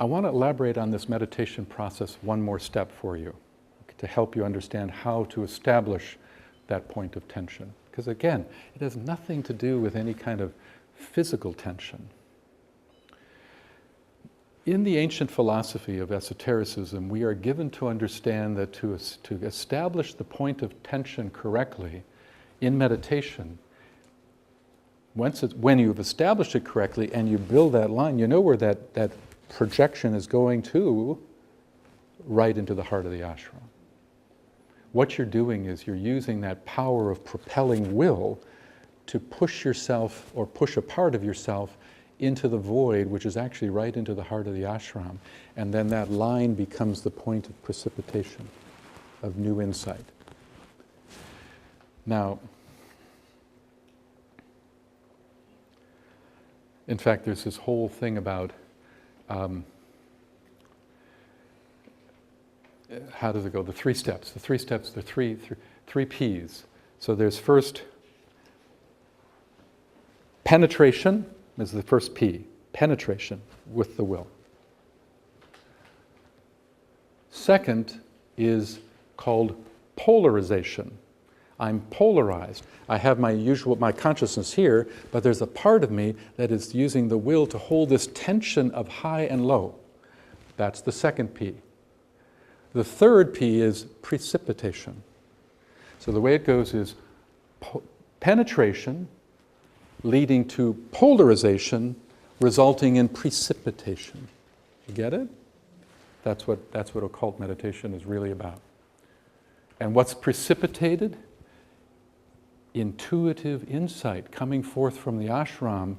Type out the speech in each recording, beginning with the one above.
I want to elaborate on this meditation process one more step for you to help you understand how to establish that point of tension. Because again, it has nothing to do with any kind of physical tension. In the ancient philosophy of esotericism, we are given to understand that to establish the point of tension correctly in meditation, when you've established it correctly and you build that line, you know where that projection is going to, right into the heart of the ashram. What you're doing is you're using that power of propelling will to push yourself or push a part of yourself into the void, which is actually right into the heart of the ashram. And then that line becomes the point of precipitation, of new insight. Now, in fact, there's this whole thing about how does it go? The three steps. The three P's. So there's first penetration is the first P. Penetration with the will. Second is called polarization. I'm polarized. I have my consciousness here, but there's a part of me that is using the will to hold this tension of high and low. That's the second P. The third P is precipitation. So the way it goes is penetration leading to polarization, resulting in precipitation. You get it? That's what occult meditation is really about. And what's precipitated? Intuitive insight coming forth from the ashram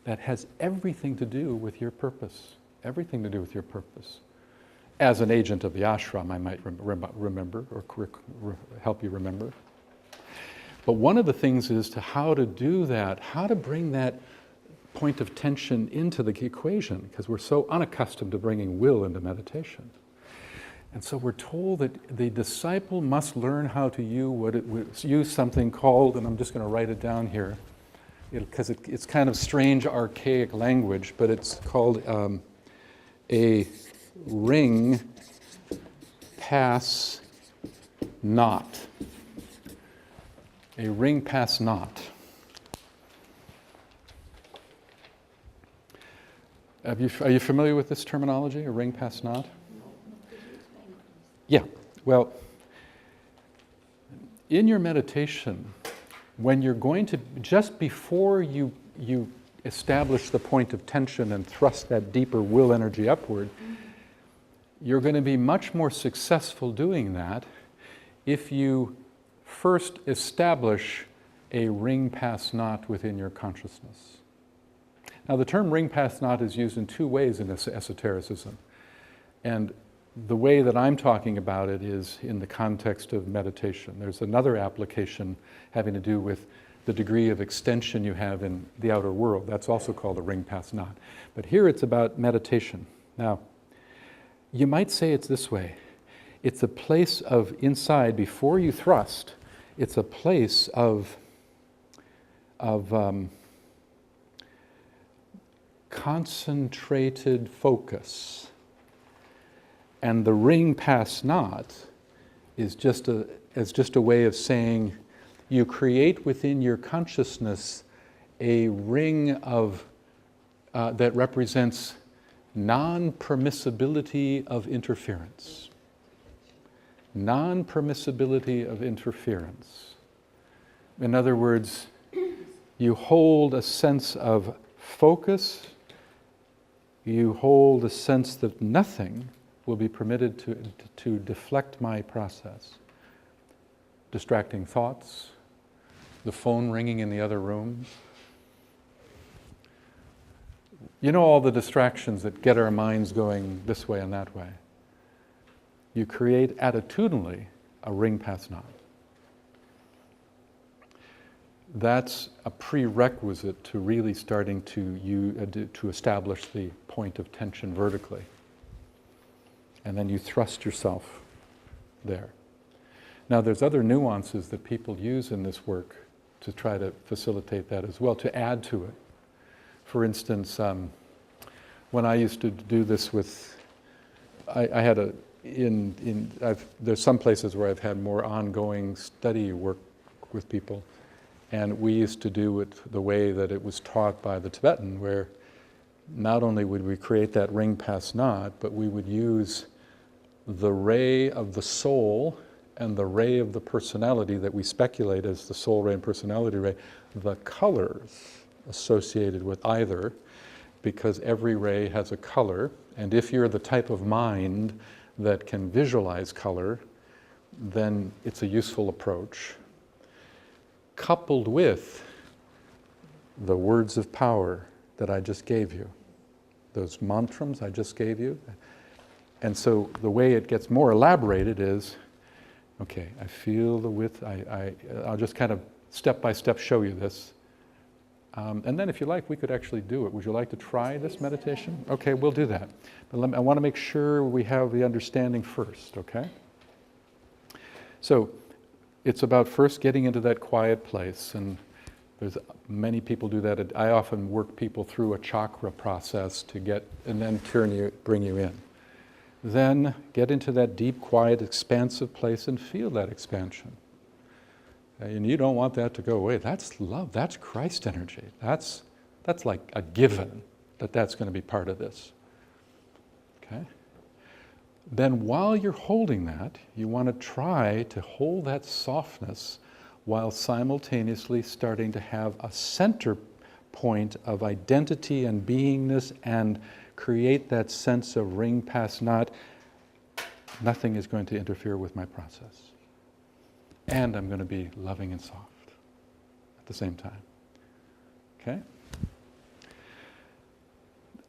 that has everything to do with your purpose. Everything to do with your purpose. As an agent of the ashram, I might remember or help you remember. But one of the things is to how to do that, how to bring that point of tension into the equation, because we're so unaccustomed to bringing will into meditation. And so we're told that the disciple must learn how to use something called, and I'm just going to write it down here, because it's kind of strange, archaic language, but it's called a ring pass knot. A ring pass knot. Are you familiar with this terminology, a ring pass knot? Yeah, well, in your meditation, when you're going to, just before you establish the point of tension and thrust that deeper will energy upward, you're going to be much more successful doing that if you first establish a ring pass knot within your consciousness. Now, the term ring pass knot is used in two ways in esotericism. And the way that I'm talking about it is in the context of meditation. There's another application having to do with the degree of extension you have in the outer world. That's also called a ring pass knot. But here it's about meditation. Now, you might say it's this way. It's a place of inside, before you thrust, it's a place of concentrated focus. And the ring pass knot is just a way of saying you create within your consciousness a ring of that represents non-permissibility of interference. Non-permissibility of interference. In other words, you hold a sense of focus, you hold a sense that nothing will be permitted to deflect my process. Distracting thoughts, the phone ringing in the other room. You know, all the distractions that get our minds going this way and that way. You create attitudinally a ring pass knot. That's a prerequisite to really starting to establish the point of tension vertically. And then you thrust yourself there. Now, there's other nuances that people use in this work to try to facilitate that as well, to add to it. For instance, when I used to do this with, I had there's some places where I've had more ongoing study work with people, and we used to do it the way that it was taught by the Tibetan, where not only would we create that ring pass knot, but we would use the ray of the soul and the ray of the personality that we speculate as the soul ray and personality ray, the colors associated with either, because every ray has a color, and if you're the type of mind that can visualize color, then it's a useful approach, coupled with the words of power that I just gave you, those mantras I just gave you. And so the way it gets more elaborated is, okay, I feel the width, I'll just kind of step by step show you this. And then if you like, we could actually do it. Would you like to try this meditation? Okay, we'll do that. But I want to make sure we have the understanding first, okay? So it's about first getting into that quiet place, and there's many people do that. I often work people through a chakra process to get, and then bring you in. Then get into that deep, quiet, expansive place and feel that expansion. And you don't want that to go away. That's love. That's Christ energy. That's like a given that that's going to be part of this. Okay? Then while you're holding that, you want to try to hold that softness while simultaneously starting to have a center point of identity and beingness and create that sense of ring pass knot. Nothing is going to interfere with my process. And I'm going to be loving and soft at the same time. Okay?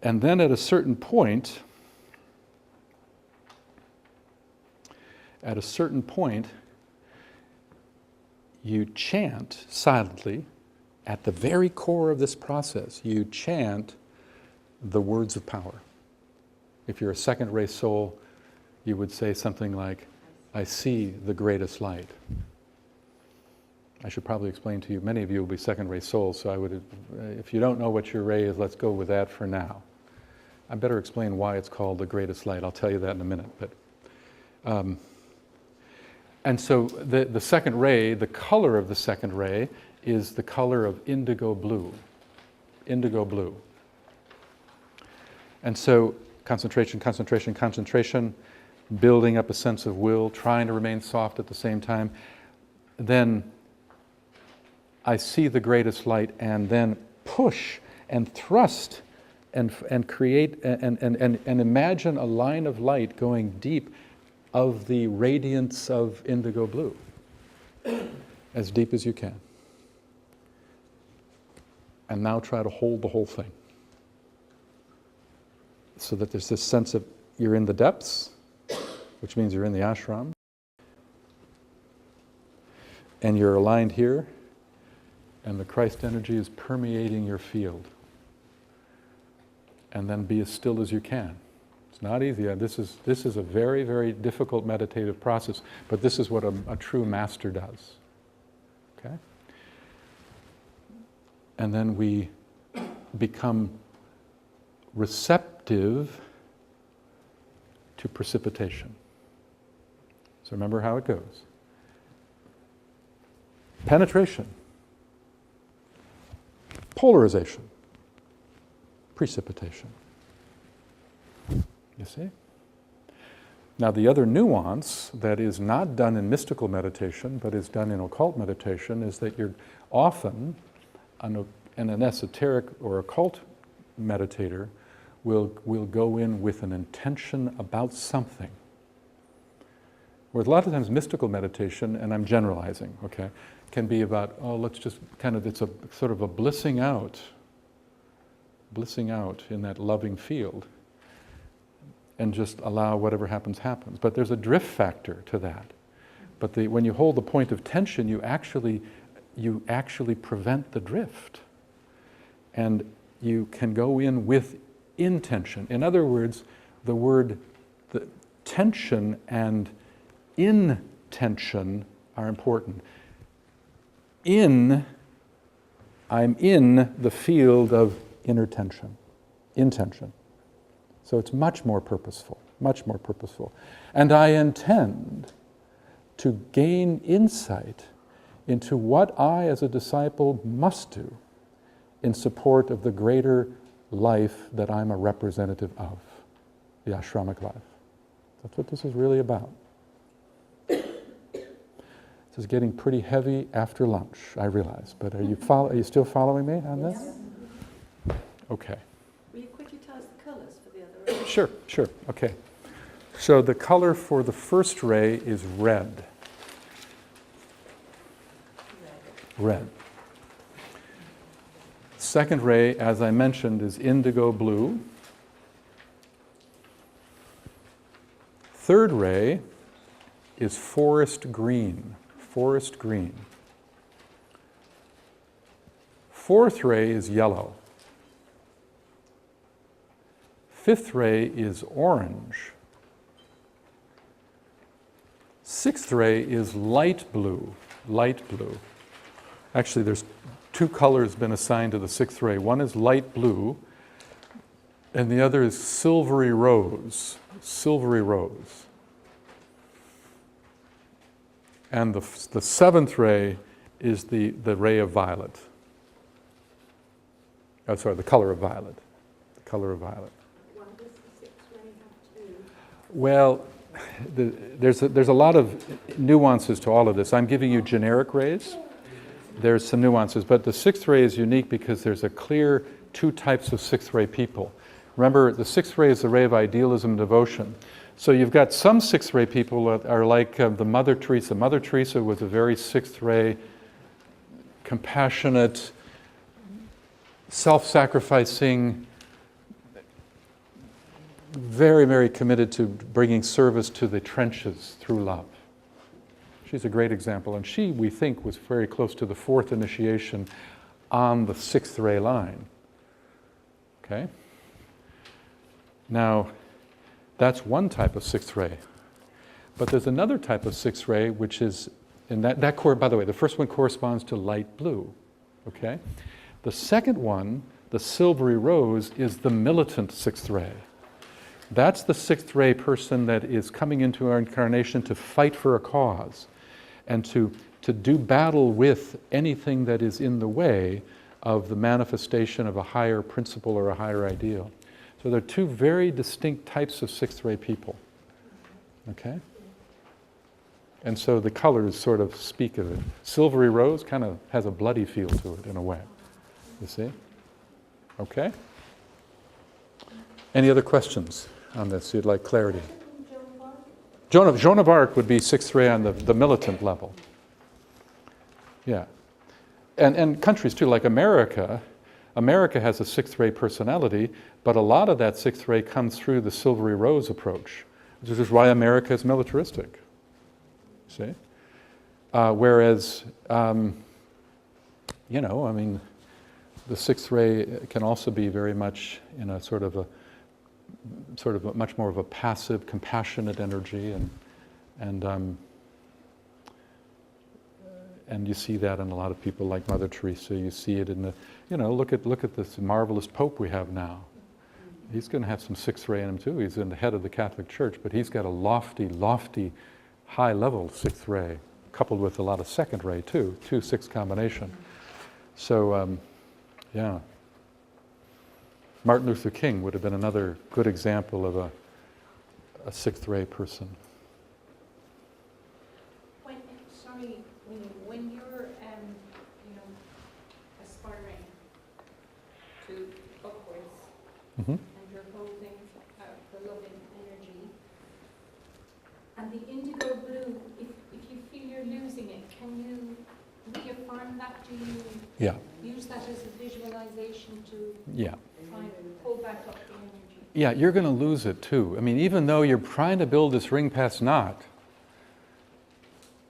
And then at a certain point, you chant silently at the very core of this process. You chant the words of power. If you're a second ray soul, you would say something like, I see the greatest light. I should probably explain to you, many of you will be second ray souls, so I would, if you don't know what your ray is, let's go with that for now. I better explain why it's called the greatest light. I'll tell you that in a minute. And so the second ray, the color of the second ray is the color of indigo blue. Indigo blue. And so concentration, concentration, concentration, building up a sense of will, trying to remain soft at the same time. Then I see the greatest light, and then push and thrust and create and imagine a line of light going deep of the radiance of indigo blue, as deep as you can. And now try to hold the whole thing, so that there's this sense of you're in the depths, which means you're in the ashram, and you're aligned here, and the Christ energy is permeating your field. And then be as still as you can. It's not easy. This is a very, very difficult meditative process, but this is what a true master does. Okay? And then we become receptive to precipitation. So remember how it goes. Penetration. Polarization. Precipitation. You see? Now the other nuance that is not done in mystical meditation, but is done in occult meditation, is that you're often, an esoteric or occult meditator will go in with an intention about something. Whereas a lot of times mystical meditation, and I'm generalizing, okay, can be about, let's just kind of, it's a sort of a blissing out in that loving field, and just allow whatever happens, happens. But there's a drift factor to that. But when you hold the point of tension, you actually prevent the drift. And you can go in with intention. In other words, the tension and intention are important. I'm in the field of inner tension, intention. So it's much more purposeful, much more purposeful. And I intend to gain insight into what I as a disciple must do in support of the greater life that I'm a representative of, the ashramic life. That's what this is really about. This is getting pretty heavy after lunch, I realize, but are you still following me on this? Yes. Okay. Will you quickly tell us the colours for the other ray? Sure, okay. So the color for the first ray is red. Red. Second ray, as I mentioned, is indigo blue. Third ray is forest green. Forest green. Fourth ray is yellow. Fifth ray is orange. Sixth ray is light blue. Light blue. Actually, there's two colors been assigned to the sixth ray. One is light blue, and the other is silvery rose. Silvery rose. And the seventh ray is the ray of violet. Oh, sorry, the color of violet. The color of violet. What does the sixth ray have to do? Well, there's a lot of nuances to all of this. I'm giving you generic rays. There's some nuances, but the sixth ray is unique because there's a clear two types of sixth ray people. Remember, the sixth ray is the ray of idealism and devotion. So you've got some sixth ray people that are like the Mother Teresa. Mother Teresa was a very sixth ray, compassionate, self-sacrificing, very, very committed to bringing service to the trenches through love. She's a great example, and she, we think, was very close to the fourth initiation on the sixth ray line. Okay? Now, that's one type of sixth ray. But there's another type of sixth ray, which is, and by the way, the first one corresponds to light blue. Okay? The second one, the silvery rose, is the militant sixth ray. That's the sixth ray person that is coming into our incarnation to fight for a cause and to do battle with anything that is in the way of the manifestation of a higher principle or a higher ideal. So there are two very distinct types of sixth ray people. Okay? And so the colors sort of speak of it. Silvery rose kind of has a bloody feel to it in a way. You see? Okay? Any other questions on this? You'd like clarity? Joan of Arc would be sixth ray on the militant level. Yeah. And countries too, like America. America has a sixth ray personality, but a lot of that sixth ray comes through the silvery rose approach, which is why America is militaristic. See? Whereas, the sixth ray can also be very much in a sort of much more of a passive, compassionate energy, and you see that in a lot of people like Mother Teresa. You see it in the, look at this marvelous Pope we have now. He's going to have some sixth ray in him too. He's in the head of the Catholic Church, but he's got a lofty, high-level sixth ray, coupled with a lot of second ray too, 2-6 combination. So, yeah. Martin Luther King would have been another good example of a sixth ray person. When you're, aspiring to upwards, Mm-hmm. and you're holding the loving energy, and the indigo blue, if you feel you're losing it, can you reaffirm that? Do you use that as a visualization to try and pull back up the energy? Yeah, you're going to lose it too. I mean, even though you're trying to build this ring past knot,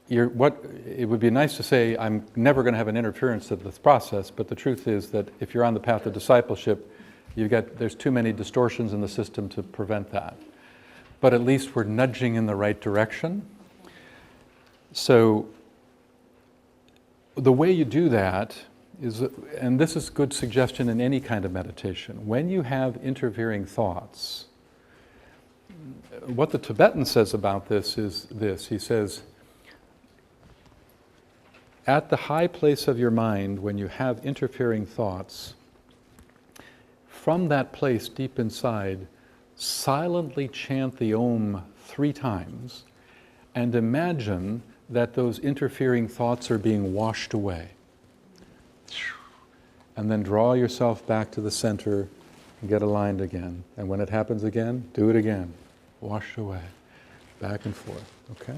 it would be nice to say, I'm never going to have an interference to this process, but the truth is that if you're on the path of discipleship, there's too many distortions in the system to prevent that. But at least we're nudging in the right direction. So the way you do that is, and this is good suggestion in any kind of meditation, when you have interfering thoughts, what the Tibetan says about this is this. He says, at the high place of your mind, when you have interfering thoughts, from that place deep inside, silently chant the Om 3 times and imagine that those interfering thoughts are being washed away. And then draw yourself back to the center and get aligned again. And when it happens again, do it again. Wash away, back and forth. Okay?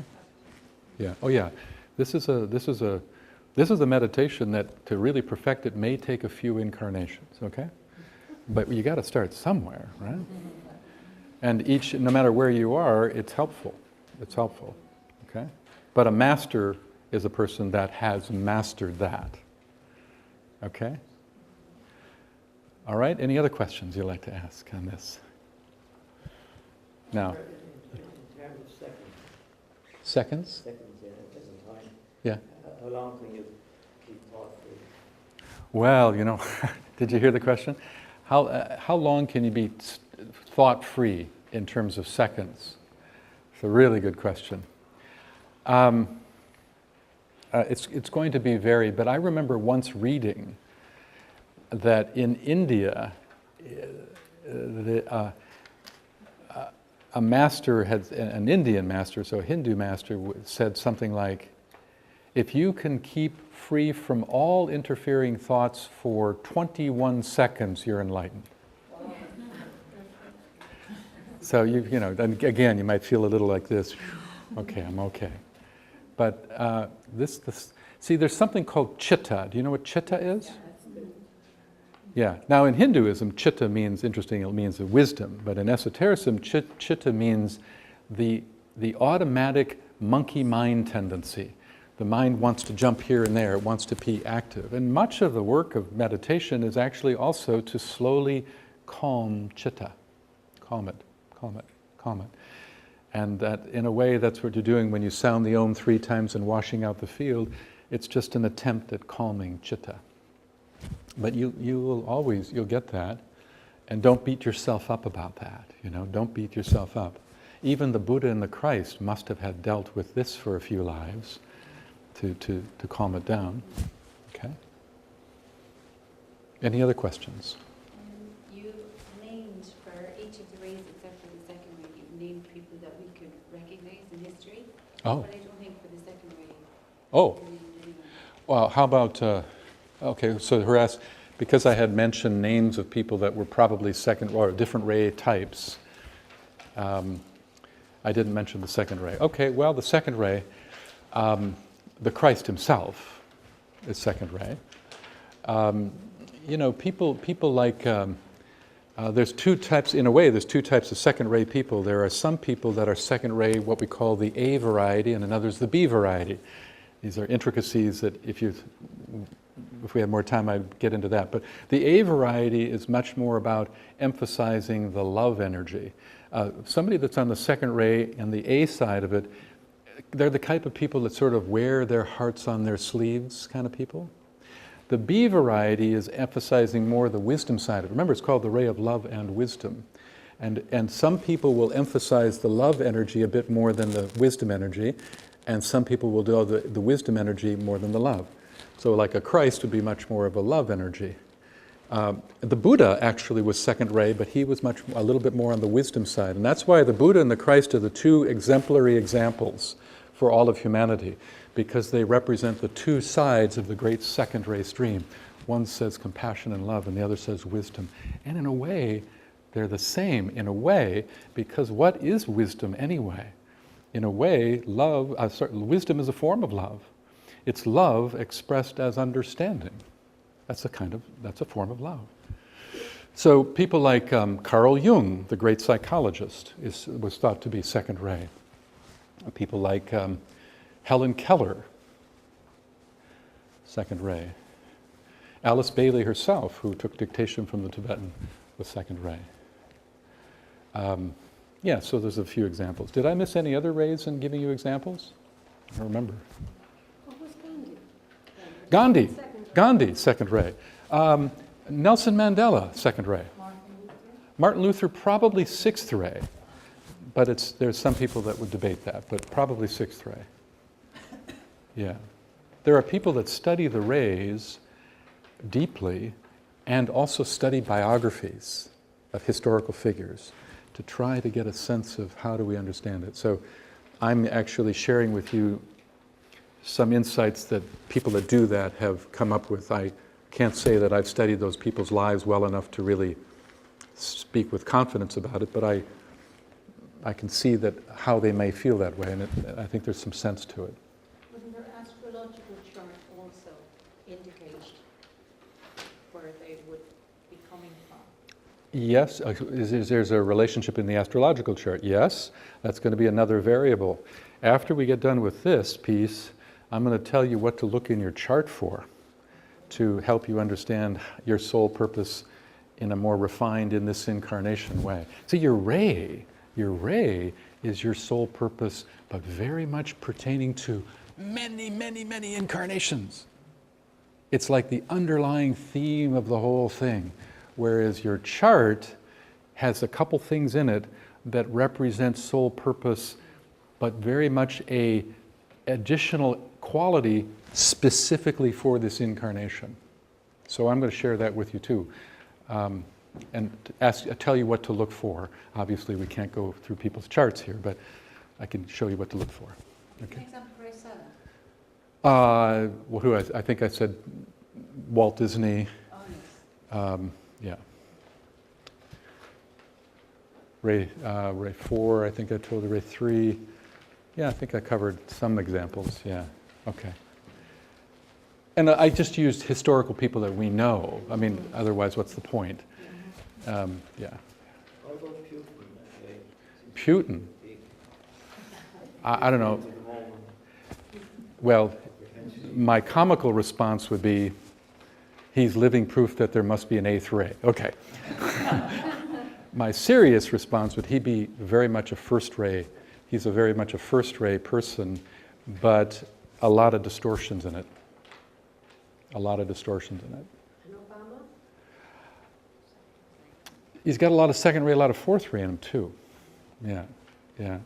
Yeah. Oh yeah. This is a meditation that to really perfect it may take a few incarnations. Okay? But you got to start somewhere, right? And each, no matter where you are, it's helpful. It's helpful. Okay? But a master is a person that has mastered that. Okay? All right, any other questions you'd like to ask on this? Now. In terms of seconds. Seconds? Seconds, yeah, it isn't time. Yeah. How long can you keep thought free? Well, you know, did you hear the question? How long can you be thought-free in terms of seconds? It's a really good question. It's going to be varied, but I remember once reading that in India, a master had, an Indian master, so a Hindu master, said something like, if you can keep free from all interfering thoughts for 21 seconds, you're enlightened. So you know, and again, you might feel a little like this, okay, I'm okay. But see, there's something called chitta. Do you know what chitta is? Yeah. Now in Hinduism, chitta means, interesting, it means the wisdom. But in esotericism, chitta means the automatic monkey mind tendency. The mind wants to jump here and there, it wants to be active. And much of the work of meditation is actually also to slowly calm chitta. Calm it, calm it, calm it. And that, in a way, that's what you're doing when you sound the Om 3 times and washing out the field. It's just an attempt at calming chitta. But you'll get that. And don't beat yourself up about that, you know, don't beat yourself up. Even the Buddha and the Christ must have had dealt with this for a few lives to calm it down. Okay? Any other questions? You named for each of the rays except for the second ray, you named people that we could recognize in history. Oh. But I don't think for the second ray. Oh. you named anyone. Well, how about, okay, so her asked, because I had mentioned names of people that were probably second, or different ray types, I didn't mention the second ray. Okay, well, the second ray, the Christ himself is second ray. You know, people like, there's two types, in a way, there's two types of second ray people. There are some people that are second ray, what we call the A variety, and another's the B variety. These are intricacies that if we had more time, I'd get into that. But the A variety is much more about emphasizing the love energy. Somebody that's on the second ray and the A side of it, they're the type of people that sort of wear their hearts on their sleeves kind of people. The B variety is emphasizing more the wisdom side of it. Remember, it's called the ray of love and wisdom. And some people will emphasize the love energy a bit more than the wisdom energy, and some people will do the wisdom energy more than the love. So like a Christ would be much more of a love energy. The Buddha actually was second ray, but he was a little bit more on the wisdom side. And that's why the Buddha and the Christ are the two exemplary examples for all of humanity, because they represent the two sides of the great second ray stream. One says compassion and love, and the other says wisdom. And in a way, they're the same, in a way, because what is wisdom anyway? In a way, wisdom is a form of love. It's love expressed as understanding. That's a form of love. So people like Carl Jung, the great psychologist, was thought to be second ray. People like Helen Keller, second ray. Alice Bailey herself, who took dictation from the Tibetan, was second ray. Yeah, so there's a few examples. Did I miss any other rays in giving you examples? I don't remember. What was Gandhi? Gandhi, second ray. Nelson Mandela, second ray. Martin Luther, probably sixth ray. But there's some people that would debate that, but probably 6th ray. Yeah. There are people that study the rays deeply and also study biographies of historical figures to try to get a sense of how do we understand it. So I'm actually sharing with you some insights that people that do that have come up with. I can't say that I've studied those people's lives well enough to really speak with confidence about it, but I can see that how they may feel that way, and I think there's some sense to it. Wouldn't their astrological chart also indicate where they would be coming from? Yes, there's a relationship in the astrological chart. Yes, that's going to be another variable. After we get done with this piece, I'm going to tell you what to look in your chart for to help you understand your soul purpose in a more refined, in this incarnation way. See, your ray is your soul purpose, but very much pertaining to many, many, many incarnations. It's like the underlying theme of the whole thing. Whereas your chart has a couple things in it that represent soul purpose, but very much a additional quality specifically for this incarnation. So I'm going to share that with you too. And tell you what to look for. Obviously we can't go through people's charts here, but I can show you what to look for. Okay. An example for yourself. Well, I think I said Walt Disney. Oh, yes. Yeah. Ray 4, I think I told you, Ray 3. Yeah, I think I covered some examples, yeah. Okay. And I just used historical people that we know. I mean, otherwise, what's the point? Yeah. What about Putin? Putin? I don't know. Well, my comical response would be, he's living proof that there must be an 8th ray. Okay. My serious response would, he be very much a 1st ray. He's a very much a 1st ray person, but a lot of distortions in it. A lot of distortions in it. And Obama? He's got a lot of 2nd ray, a lot of 4th ray in him too. Yeah, yeah,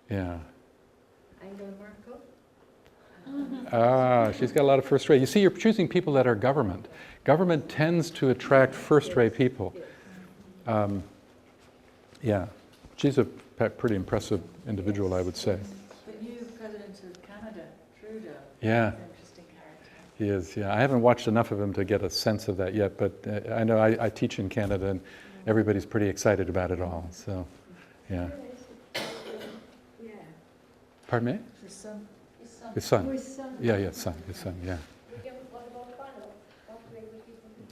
yeah. Angela Merkel. She's got a lot of 1st ray. You see, you're choosing people that are government. Government tends to attract 1st ray people. Yeah, she's a pretty impressive individual, I would say. The new president of Canada, Trudeau. Yeah. Is an interesting character. He is, yeah. I haven't watched enough of him to get a sense of that yet, but I know I teach in Canada and everybody's pretty excited about it all, so, yeah. Yeah. Pardon me? His son. His son. Oh, his son. Yeah, his son, yeah. What about Bono? What way would you think?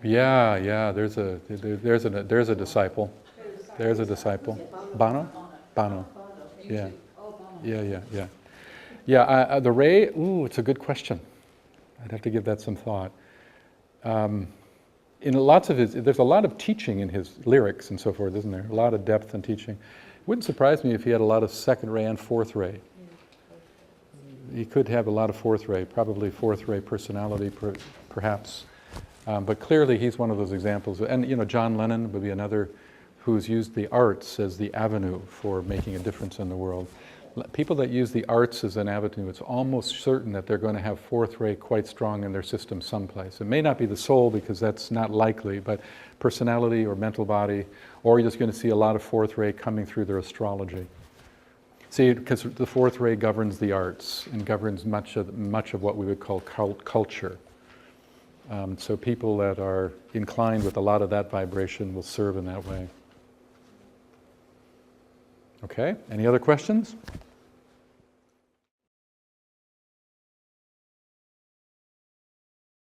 Yeah, there's a disciple. There's a disciple. Bono? Bono. Yeah. Oh, Bono. Yeah. Yeah, the ray, it's a good question. I'd have to give that some thought. In lots of there's a lot of teaching in his lyrics and so forth, isn't there? A lot of depth and teaching. Wouldn't surprise me if he had a lot of 2nd ray and 4th ray. He could have a lot of 4th ray, probably 4th ray personality, perhaps. But clearly he's one of those examples. And John Lennon would be another who's used the arts as the avenue for making a difference in the world. People that use the arts as an avenue, it's almost certain that they're going to have 4th ray quite strong in their system someplace. It may not be the soul, because that's not likely, but personality or mental body, or you're just going to see a lot of 4th ray coming through their astrology. See, because the 4th ray governs the arts and governs much of what we would call culture. So people that are inclined with a lot of that vibration will serve in that way. Okay, any other questions?